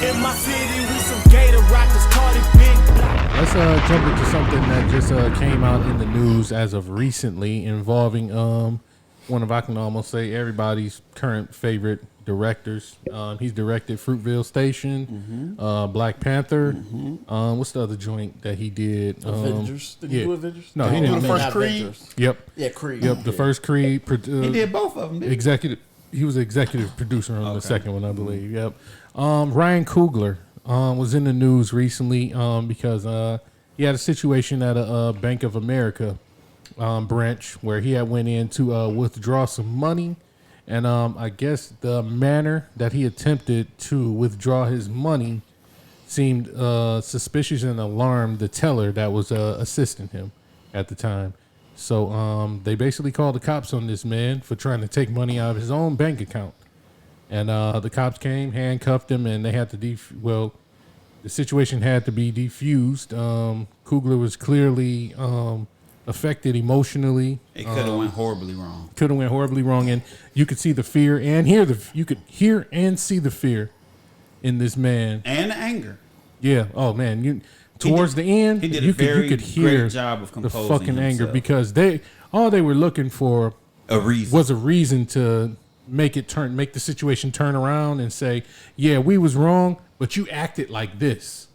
In my city, we some gator rockers, Cardi Big Block. Let's jump into something that just came out in the news as of recently involving one of, I can almost say, everybody's current favorite directors. He's directed Fruitvale Station, Black Panther. What's the other joint that he did? Avengers. Did he do Avengers? No, he didn't. The first Creed. Yep. Yeah, Creed. Yep. The first Creed. He did both of them. Didn't he? Executive. He was executive producer on the second one, I believe. Yep. Ryan Coogler was in the news recently because he had a situation at a Bank of America branch where he had went in to withdraw some money, and I guess the manner that he attempted to withdraw his money seemed suspicious and alarmed the teller that was assisting him at the time. So they basically called the cops on this man for trying to take money out of his own bank account. And the cops came, handcuffed him, and they had to the situation had to be defused. Kugler was clearly affected emotionally. It could have went horribly wrong. Could have went horribly wrong, and you could see the fear and you could hear and see the fear in this man And the anger. Yeah. Oh man, towards the end, he did you a very could hear great job of the composing fucking anger himself. because all they were looking for A reason. was a reason to make the situation turn around and say, yeah, we was wrong, but you acted like this.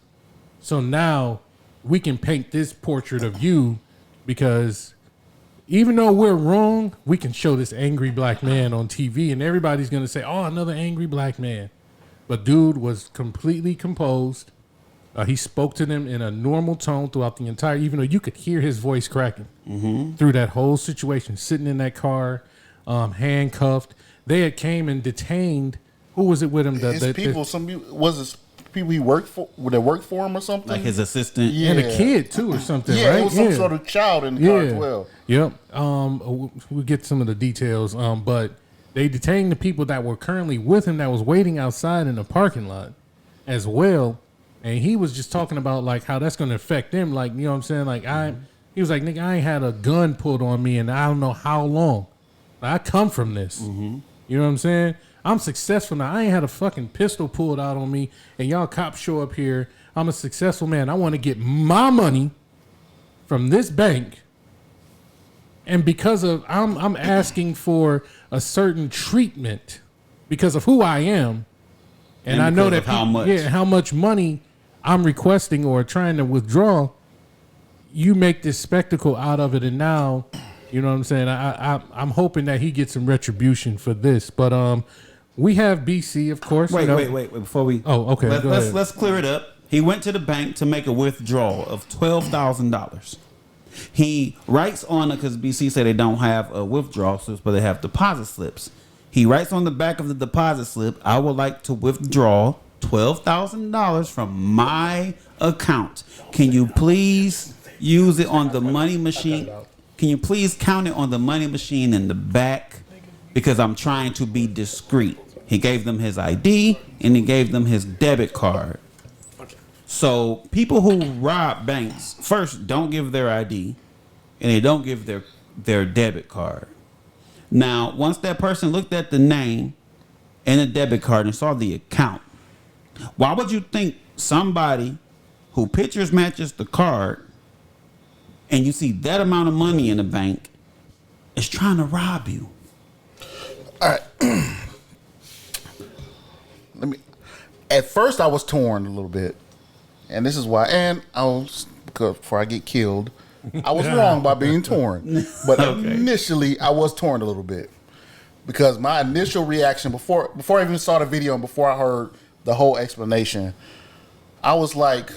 So now we can paint this portrait of you because even though we're wrong, we can show this angry black man on TV and everybody's going to say, oh, another angry black man. But dude was completely composed. He spoke to them in a normal tone throughout the entire, even though you could hear his voice cracking through that whole situation, sitting in that car, handcuffed. They had came and detained. Who was it with him? People he worked for, that worked for him or something? Like his assistant. Yeah. And a kid too or something, Yeah, right? it was some sort of child in the car as well. Yep. We'll get some of the details. But they detained the people that were currently with him that was waiting outside in the parking lot as well. And he was just talking about like how that's going to affect them. Like, you know what I'm saying? Like he was like, nigga, I ain't had a gun pulled on me and I don't know how long. I come from this. You know what I'm saying? I'm successful now. I ain't had a fucking pistol pulled out on me and y'all cops show up here. I'm a successful man. I want to get my money from this bank. And because of, I'm asking for a certain treatment because of who I am. And I know that how much money I'm requesting or trying to withdraw, you make this spectacle out of it. And now, you know what I'm saying? I'm hoping that he gets some retribution for this. But we have BC, of course. Wait. Before we... Oh, okay. Let's clear it up. He went to the bank to make a withdrawal of $12,000. He writes on it, because BC said they don't have withdrawal slips, but they have deposit slips. He writes on the back of the deposit slip, I would like to withdraw $12,000 from my account. Can you please use it on the money machine? Can you please count it on the money machine in the back? Because I'm trying to be discreet. He gave them his ID and he gave them his debit card. So people who rob banks first don't give their ID and they don't give their debit card. Now, once that person looked at the name and the debit card and saw the account, why would you think somebody who pictures matches the card and you see that amount of money in the bank is trying to rob you? All right. At first, I was torn a little bit. And this is why. And before I get killed, I was wrong by being torn. But initially, I was torn a little bit. Because my initial reaction, before I even saw the video and before I heard the whole explanation, I was like,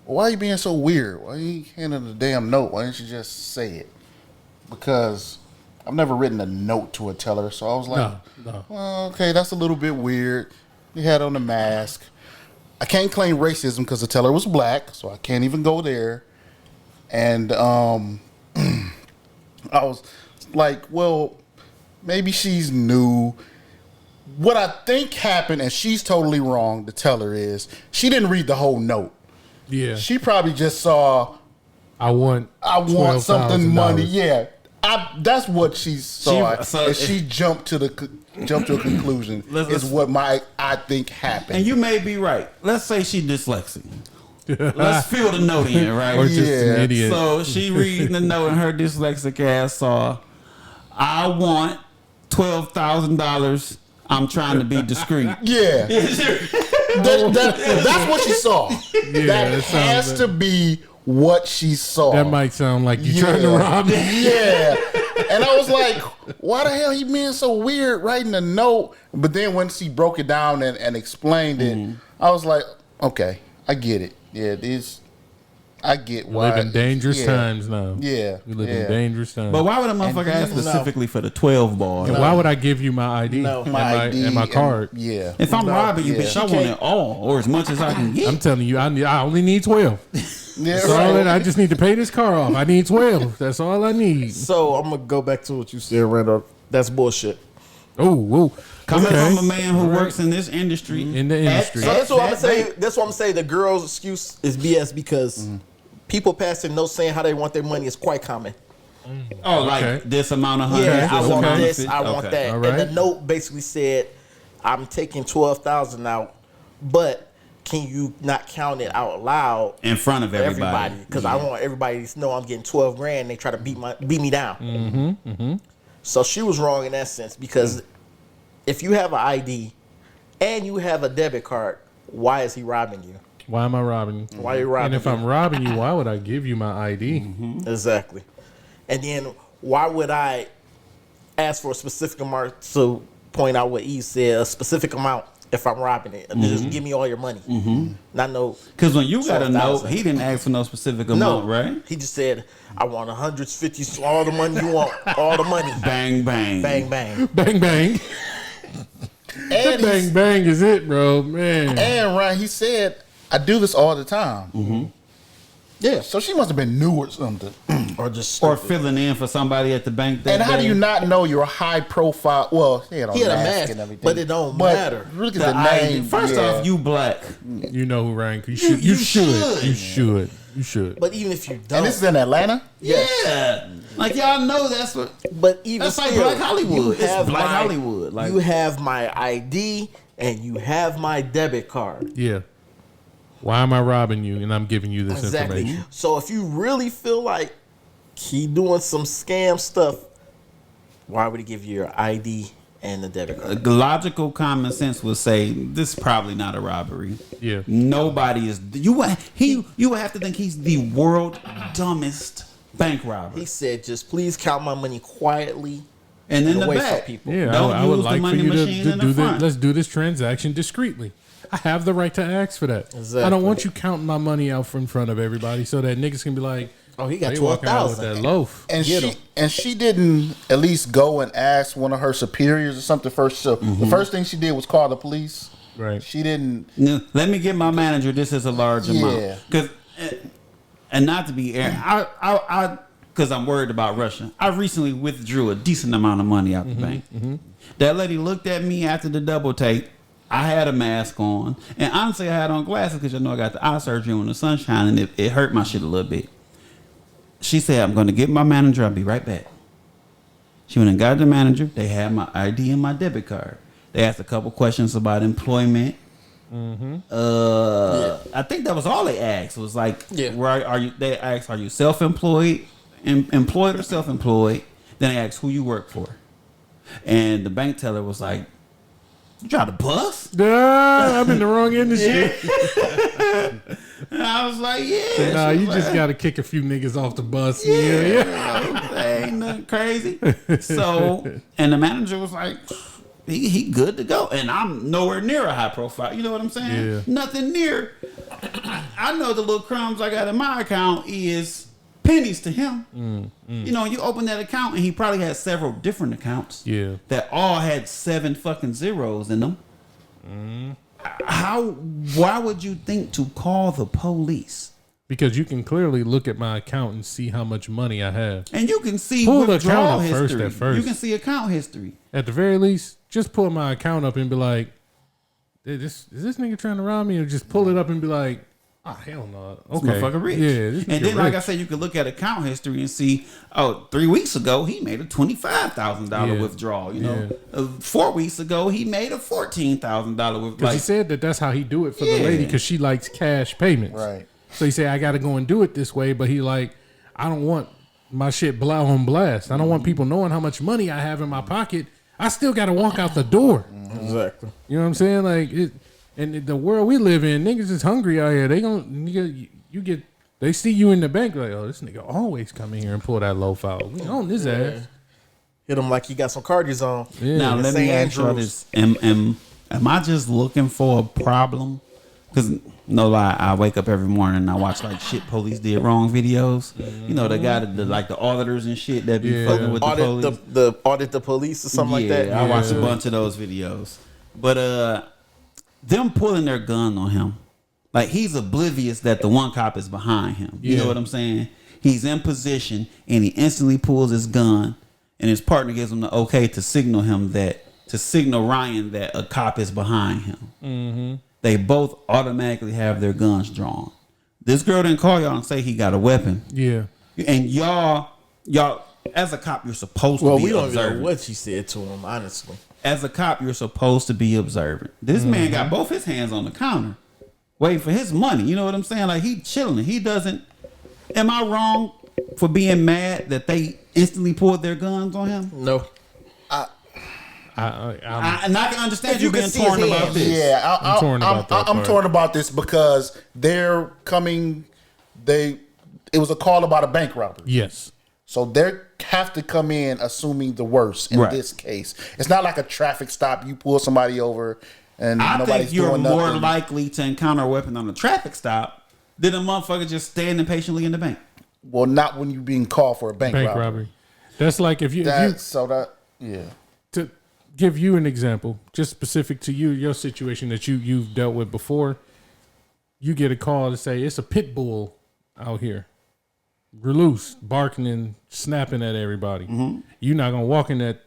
why are you being so weird? Why are you handing the damn note? Why didn't you just say it? Because I've never written a note to a teller. So I was like, no. Well, okay, that's a little bit weird. He had on the mask. I can't claim racism because the teller was black, so I can't even go there. And I was like, well, maybe she's new. What I think happened, and she's totally wrong, the teller is, she didn't read the whole note. Yeah. She probably just saw, I want something money. Yeah. That's what she saw. So she jumped to a conclusion. Is what I think happened. And you may be right. Let's say she dyslexic. Let's fill the note in, right? Or just an idiot. So she reading the note and her dyslexic ass saw, I want $12,000. I'm trying to be discreet. Yeah. That's what she saw. Yeah, that has to be what she saw. That might sound like you trying to rob me. Yeah. And I was like, why the hell he being so weird writing a note? But then when she broke it down and explained it, I was like, okay, I get it. Yeah, I get why. We live in dangerous times now. Yeah. We live in dangerous times. But why would a motherfucker ask specifically for the 12 ball? And why would I give you my ID? No. And my card? Yeah. If I'm robbing you, bitch, I want it all or as much as I can get. I'm telling you, I only need 12. Yeah, That's all I just need to pay this car off. I need 12. That's all I need. So I'm gonna go back to what you said, Randall. That's bullshit. Oh, whoa. Coming Okay. from a man who works in this industry. In the industry. So that's what I'm gonna say. That's what I'm saying. The girl's excuse is BS because people passing notes saying how they want their money is quite common. Oh, like Okay. this amount of hundreds. Yeah, I this want amount of this. fifty. I want Okay. that. All right. And the note basically said, "I'm taking 12,000 out, but can you not count it out loud In front of for everybody. Because I want everybody to know I'm getting 12 grand. They try to beat me down. So she was wrong in that sense because if you have an ID and you have a debit card, why is he robbing you? Why am I robbing you? Why are you robbing And if you? I'm robbing you, why would I give you my ID? Exactly. And then why would I ask for a specific amount to point out what Eve said, a specific amount if I'm robbing it? And just give me all your money. Not no. Because when you got a note, 12,000. he didn't ask for no specific No, amount, right? He just said, I want 150, all the money you want, all the money. Bang, bang. Bang, bang. Bang, bang. And Bang, bang is it, bro. Man. And Ryan, he said, I do this all the time. Yeah. So she must have been new or something. Or just Or stupid. filling in for somebody at the bank that And how do day. you not know you're high profile? Well, he had, He had a mask mask, and everything, but it don't matter. Look at The the ID. name. First yeah. off, you black. You know who Ryan You should. You should. You should. But even if you don't. And this is in Atlanta. Yeah. Like y'all know that's what. But even That's like still, Black Hollywood. you It's have Black my- Hollywood, like- you have my ID and you have my debit card. Yeah. Why am I robbing you and I'm giving you this Exactly. information? So if you really feel like he doing some scam stuff, why would he give you your ID and the debit card? Logical common sense would say this is probably not a robbery. Yeah. Nobody is. You would have to think he's the world dumbest bank robber. He said, "Just please count my money quietly And in the away back, from people." Yeah, Don't I would use the like for money you machine to in the do this. front. Let's do this transaction discreetly. I have the right to ask for that. Exactly. I don't want you counting my money out in front of everybody so that niggas can be like, Oh, he got they walking out with 12,000. that loaf. And Get she 'em. and she didn't at least go and ask one of her superiors or something first. So the first thing she did was call the police. Right. She didn't. No, let me get my manager. This is a large Yeah. amount. Because, and not to be air, because I'm worried about Russia. I recently withdrew a decent amount of money out the bank. That lady looked at me after the double take. I had a mask on, and honestly, I had on glasses because I know I got the eye surgery when the sun shining, and it hurt my shit a little bit. She said, "I'm going to get my manager. I'll be right back." She went and got the manager. They had my ID and my debit card. They asked a couple questions about employment. I think that was all they asked. It was like, Yeah. where are you? They asked, "Are you self-employed, employed or self-employed?" Then they asked who you work for, and the bank teller was like, "You try to bust?" I'm in the wrong industry. And I was like, "Yeah." Nah, She you was just like, got to kick a few niggas off the bus. That ain't nothing crazy. So, and the manager was like, he good to go. And I'm nowhere near a high profile. You know what I'm saying? Yeah. Nothing near. I know the little crumbs I got in my account is pennies to him. You know, you open that account and he probably had several different accounts. Yeah. That all had 7 fucking zeros in them. Why would you think to call the police? Because you can clearly look at my account and see how much money I have. And you can see Pull the withdrawal account up first history. at first. You can see account history. At the very least, just pull my account up and be like, is this nigga trying to rob me? Or just pull it up and be like, Ah, hell no. This Okay. motherfucker rich. Yeah, this and nigga then, like I rich. said, you could look at account history and see, 3 weeks ago, he made a $25,000 Yeah. withdrawal. You know, 4 weeks ago, he made a $14,000 withdrawal. Because he said that's how he do it for the Yeah. lady because she likes cash payments. Right. So he said, I got to go and do it this way. But he like, I don't want my shit on blast. I don't want people knowing how much money I have in my pocket. I still got to walk out the door. Exactly. You know what I'm saying? Like, in the world we live in, niggas is hungry out here. They they see you in the bank like, oh, this nigga always come in here and pull that low file. We on his ass. Hit him like he got some cardies on. Yeah. Now, let me St. ask you Andrews. this. Am I just looking for a problem? Because, no lie, I wake up every morning and I watch like shit police did wrong videos. You know, the guy that like the auditors and shit that be Yeah. fucking with the police. Audit the police or something like that. I watched a bunch of those videos. But them pulling their gun on him, like he's oblivious that the one cop is behind him. You know Yeah. what I'm saying? He's in position and he instantly pulls his gun and his partner gives him the okay to signal Ryan that a cop is behind him. Mm-hmm. They both automatically have their guns drawn. This girl didn't call y'all and say he got a weapon. Yeah. And y'all as a cop, you're supposed to Well, be we don't observant. even know what she said to him, honestly. As a cop, you're supposed to be observant. This man got both his hands on the counter, waiting for his money. You know what I'm saying? Like, he chilling. He doesn't. Am I wrong for being mad that they instantly pulled their guns on him? No. And I can understand If you you could being see his torn about hands. this. Yeah, I'm torn about that I'm part. torn about this because they're coming. It was a call about a bank robbery. Yes. So they have to come in assuming the worst in Right. this case. It's not like a traffic stop. You pull somebody over and I nobody's think you're doing more nothing. likely to encounter a weapon on a traffic stop than a motherfucker just standing patiently in the bank. Well, not when you're being called for a bank robbery. That's like if you Yeah. to give you an example, just specific to you, your situation that you've dealt with before, you get a call to say it's a pit bull out here, loose, barking and snapping at everybody. Mm-hmm. You're not gonna walk in that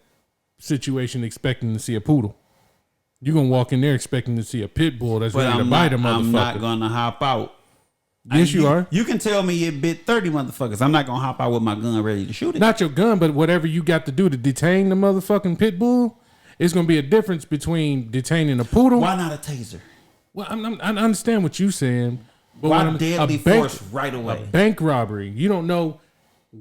situation expecting to see a poodle. You're gonna walk in there expecting to see a pit bull that's But ready to I'm bite a not, motherfucker. I'm not gonna hop out. Yes, you are. You can tell me it bit 30 motherfuckers. I'm not gonna hop out with my gun ready to shoot it. Not your gun, but whatever you got to do to detain the motherfucking pit bull. It's gonna be a difference between detaining a poodle. Why not a taser? Well, I understand what you're saying. But Why when I'm- deadly a bank- force right away? A bank robbery. You don't know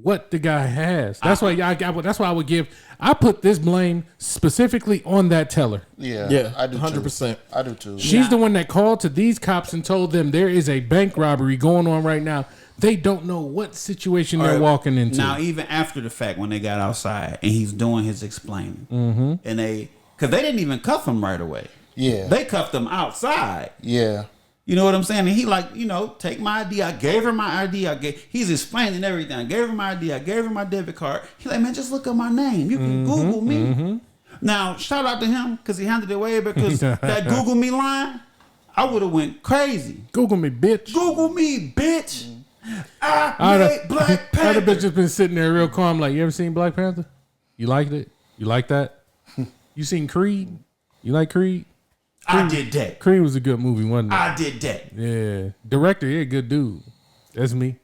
what the guy has. That's why that's why I would give. I put this blame specifically on that teller. Yeah, I do 100%. I do too. She's the one that called to these cops and told them there is a bank robbery going on right now. They don't know what situation they're walking into. Now, even after the fact, when they got outside and he's doing his explaining, and because they didn't even cuff him right away. Yeah. They cuffed him outside. Yeah. You know what I'm saying? And he like, take my ID. I gave her my ID. He's explaining everything. I gave her my ID. I gave her my debit card. He's like, man, just look up my name. You can Google me. Now, shout out to him because he handled it way because that Google me line, I would have went crazy. Google me, bitch. Google me, bitch. I made Black I'd Panther. have bitch just been sitting there real calm, like, you ever seen Black Panther? You liked it? You like that? You seen Creed? You like Creed? I did that. Creed was a good movie, wasn't it? I did that. Yeah. Director, yeah, good dude. That's me.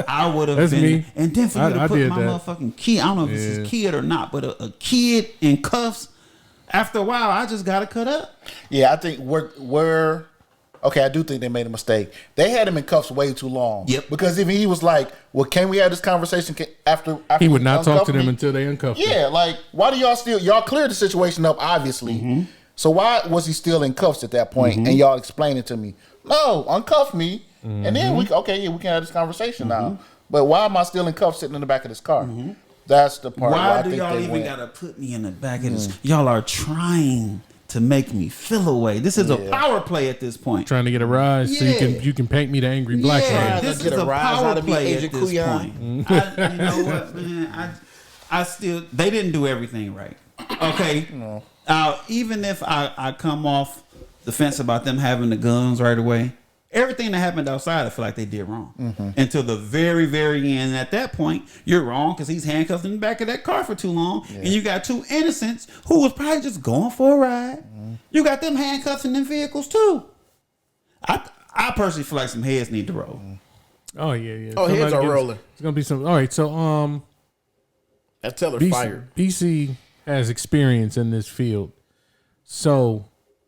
I would have That's been. me. And then for you to I put did my that. motherfucking kid, I don't know if this is kid or not, but a kid in cuffs, after a while, I just got to cut up. Yeah, I think we're okay. I do think they made a mistake. They had him in cuffs way too long. Yep. Because if he was like, "Well, can we have this conversation after He would not talk to uncuff them me?" until they uncuffed him. Yeah, like why do y'all cleared the situation up obviously? So why was he still in cuffs at that point? And y'all explain it to me. No, uncuff me, and then we can have this conversation now. But why am I still in cuffs sitting in the back of this car? That's the part. where Why I do think y'all they even went. gotta put me in the back of this? Y'all are trying to make me feel away. This is a power play at this point. Trying to get a rise so you can paint me the angry black man. This Get is a a rise power out of me, play Agent at this Kuyan. point. You know what, man? I still they didn't do everything right. Okay, even if I come off the fence about them having the guns right away, everything that happened outside, I feel like they did wrong until the very, very end. And at that point, you're wrong because he's handcuffed in the back of that car for too long, and you got two innocents who was probably just going for a ride. You got them handcuffed in them vehicles too. I personally feel like some heads need to roll. Oh yeah. Oh, heads are rolling. It's gonna be some. All right, so That teller fired. BC has experience in this field, so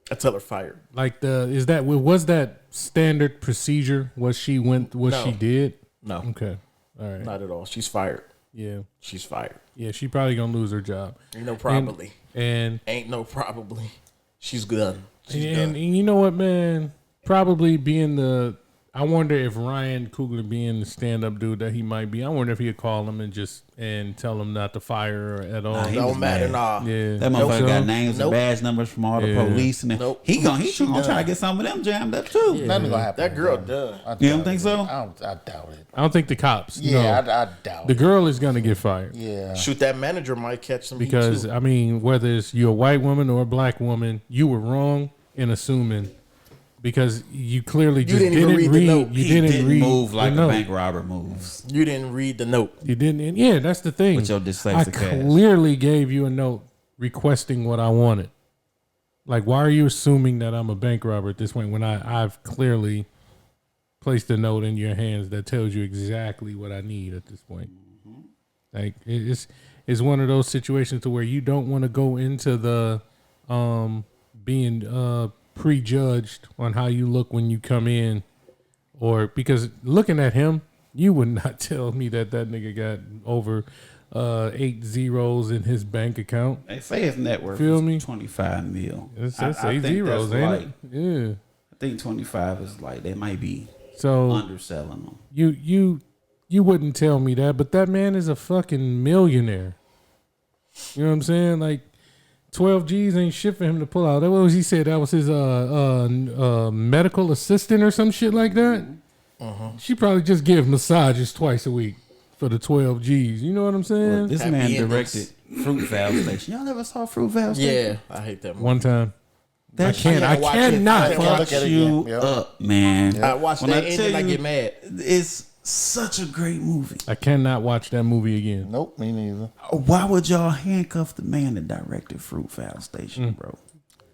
That teller fired. like was that standard procedure? What she No. did? No, Okay, all right, not at all. She's fired. yeah, She's fired. yeah. She probably gonna lose her job. Ain't no probably. And Ain't no probably. She's done. She's and done. you know what, man? Probably being I wonder if Ryan Coogler being the stand-up dude that he might be. I wonder if he'd call him and tell him not to fire her at all. Nah, he Don't was matter, mad. nah. Yeah, That motherfucker So- got names Nope. and badge numbers from all the Yeah. police, and Nope. he gonna She try done. to get some of them jammed up too. Nothing gonna happen. That girl done. You don't think so? I doubt it. I don't think the cops. Yeah, no. I doubt The it. girl is gonna get fired. Yeah. Shoot, that manager might catch some heat, Because too. I mean, whether it's you're a white woman or a black woman, you were wrong in assuming because you clearly just didn't even read the note. You He didn't didn't read move like the a note. bank robber moves. You didn't read the note. You didn't. And yeah, that's the thing. With your I dyslexic ass. clearly gave you a note requesting what I wanted. Like, why are you assuming that I'm a bank robber at this point when I've clearly placed a note in your hands that tells you exactly what I need at this point? Like, it's one of those situations to where you don't want to go into the being prejudged on how you look when you come in, or because looking at him, you would not tell me that nigga got over 8 zeros in his bank account. They say his net worth Feel is me? 25 mil. It's I 8 think zeros, that's ain't like, it? Yeah. I think 25 is like they might be So underselling them. you wouldn't tell me that, but that man is a fucking millionaire. You know what I'm saying? Like 12 G's ain't shit for him to pull out. That was he said that was his medical assistant or some shit like that. She probably just give massages twice a week for the 12 G's. You know what I'm saying? This Happy man endings. directed Fruit Valve Station. Y'all ever saw Fruit Valve Station? Yeah, I hate that movie. One time. That I can't watch it. cannot. I can't look fucks at it you again. Yep. up, man. I watch When that I tell ending, I you, get mad. It's such a great movie. I cannot watch that movie again. Nope, me neither. Why would y'all handcuff the man that directed Fruit Valve Station, bro?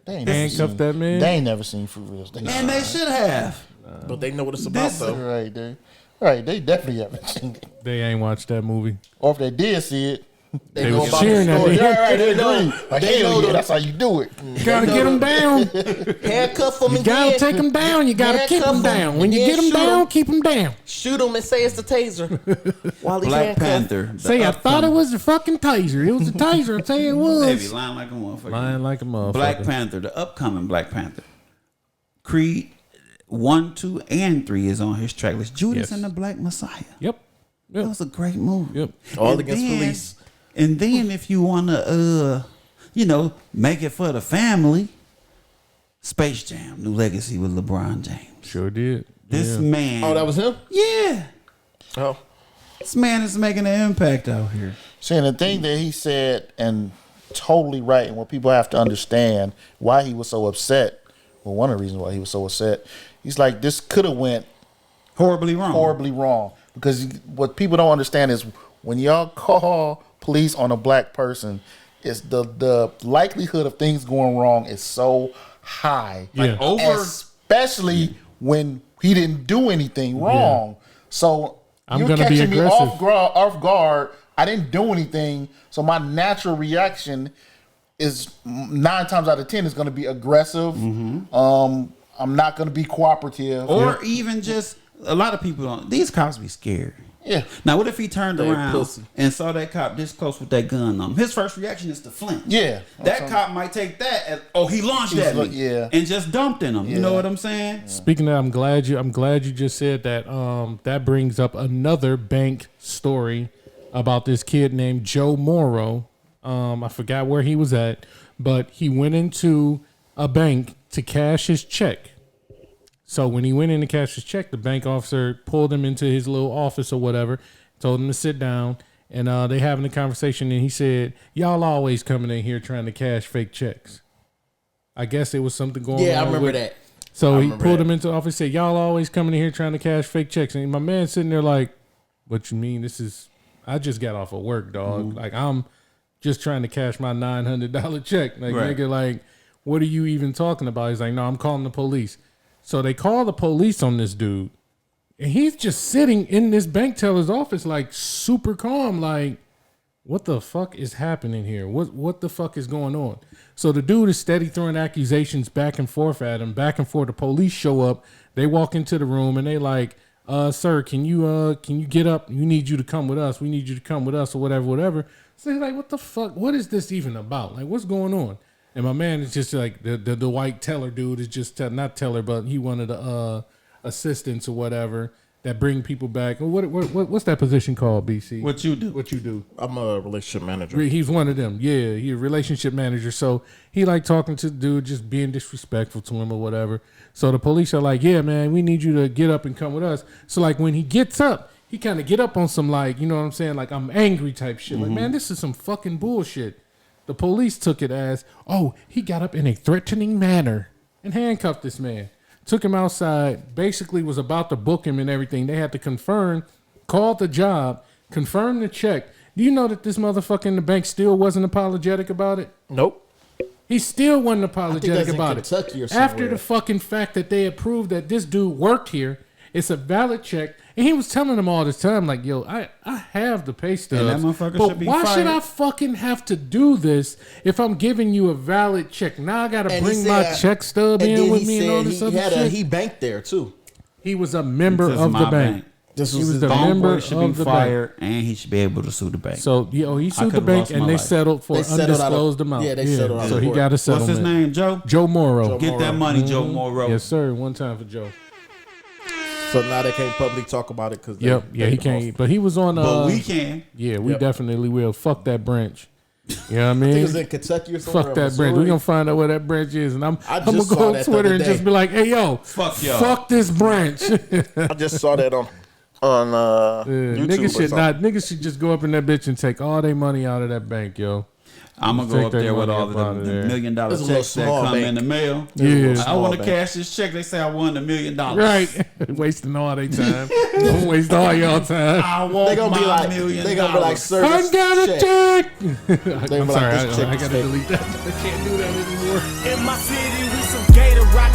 They ain't never Handcuff seen- that man? They ain't never seen Fruit Real Station. And they should have. But they know what it's about, This- though. Right, they definitely haven't seen it. They ain't watched that movie. Or if they did see it, They They know was about cheering the at story. me. right, they know. agree. Like, They hell know yeah, the- that's how you do it. Gotta get him down. Handcuff them You again. gotta take him down. You gotta keep Handcuff him down. 'em, When you and get him shoot 'em. down, keep him down. Shoot him and say it's the taser. While he Black handcuffed. Panther. the Say, I thought it upcoming- was the fucking taser. It was the taser. I tell you it They be was. lying like a motherfucker. Lying like a motherfucker. Black Panther, the upcoming Black Panther. Creed 1, 2, and 3 is on his track list. Judas Yes. and the Black Messiah. Yep. That Yep. was a great movie. Yep. All And against then- police. And then if you wanna make it for the family, Space Jam, New Legacy with LeBron James. Sure did. This Yeah. man. Oh, that was him? Yeah. Oh. This man is making an impact out here. See, and the thing that he said, and totally right, and what people have to understand why he was so upset. Well, one of the reasons why he was so upset, he's like, this could have went Horribly wrong. horribly wrong. Because what people don't understand is when y'all call police on a black person, it's the likelihood of things going wrong is so high. Yeah. Especially when he didn't do anything wrong. So I'm you're gonna be catching me aggressive. off guard. I didn't do anything. So my natural reaction is 9 times out of 10 is going to be aggressive. I'm not going to be cooperative. Or even just a lot of people don't. These cops be scared. Yeah. Now, what if he turned They around pussy. and saw that cop this close with that gun on him? His first reaction is to flinch. Yeah. That cop might take that as, he launched He's at me, like, yeah. and just dumped in him. You Yeah. know what I'm saying? Speaking of, I'm glad you just said that. That brings up another bank story about this kid named Joe Morrow. I forgot where he was at, but he went into a bank to cash his check. So when he went in to cash his check, the bank officer pulled him into his little office or whatever, told him to sit down, and they having a conversation, and he said, "Y'all always coming in here trying to cash fake checks." I guess it was something going on. Yeah, I remember with- that. So I he remember pulled that. him into the office, said, "Y'all always coming in here trying to cash fake checks." And my man sitting there like, "What you mean? I just got off of work, dog. Mm-hmm. Like, I'm just trying to cash my $900 check. Like, Right. nigga, like, what are you even talking about?" He's like, "No, I'm calling the police." So they call the police on this dude, and he's just sitting in this bank teller's office, like super calm, like, what the fuck is happening here? What the fuck is going on? So the dude is steady throwing accusations back and forth at him, back and forth. The police show up. They walk into the room and they like, sir, can you get up? We need you to come with us. We need you to come with us or whatever. So he's like, what the fuck? What is this even about? Like, what's going on? And my man is just like the white teller dude is just not teller, but he one of the assistants or whatever that bring people back. What's that position called, BC? What you do? What you do? I'm a relationship manager. He's one of them. Yeah, he's a relationship manager. So he like talking to the dude, just being disrespectful to him or whatever. So the police are like, yeah, man, we need you to get up and come with us. So like when he gets up, he kind of get up on some like, you know what I'm saying? Like I'm angry type shit. Like, man, this is some fucking bullshit. The police took it as, oh, he got up in a threatening manner and handcuffed this man. Took him outside, basically was about to book him and everything. They had to confirm, called the job, confirm the check. Do you know that this motherfucker in the bank still wasn't apologetic about it? Nope. He still wasn't apologetic about it. Kentucky or After somewhere. the fucking fact that they approved that this dude worked here, it's a valid check. And he was telling them all this time, like, yo, I have the pay stubs. And that motherfucker but should be why should fired. I fucking have to do this if I'm giving you a valid check? Now I got to And bring he my said- check stub and in then with he me and all said this he other had shit. he banked there too. He was a member This is of the my bank. This He was was his the bank. member Homeboy should of be the bank. fired, and he should be able to sue the bank. So, he sued the could've bank lost and my they life. settled for They settled out of- undisclosed amount. yeah, they settled out So of he court. got a What's settlement. his name? Joe? Joe Morrow. Get that money, Joe Morrow. Yes, sir. One time for Joe. So now they can't publicly talk about it because Yep. Yeah, he can't. But he was on. But we can. Yeah, we Yep. definitely will. Fuck that branch. You know what I I think it was mean? in Kentucky or somewhere. Fuck that branch. We're gonna find out where that branch is, and I'm I gonna just go saw on that the Twitter other and day. just be like, "Hey, yo, Fuck y'all. fuck this branch." I just saw that on YouTube. Niggas should just go up in that bitch and take all their money out of that bank, yo. I'm gonna Take go up their there with money all up of out of the there. $1 million It's a little checks that small come bank. in the mail. Yeah. I want to bank. cash this check. They say I won $1 million. Right, wasting all their time. Don't waste all y'all time. I want They gonna be my like, $1 million. they gonna be like, sir, I this got a check. check. They I'm be sorry, like, this check I is gotta fake. delete that. I can't do that anymore. In my city, we some gator rock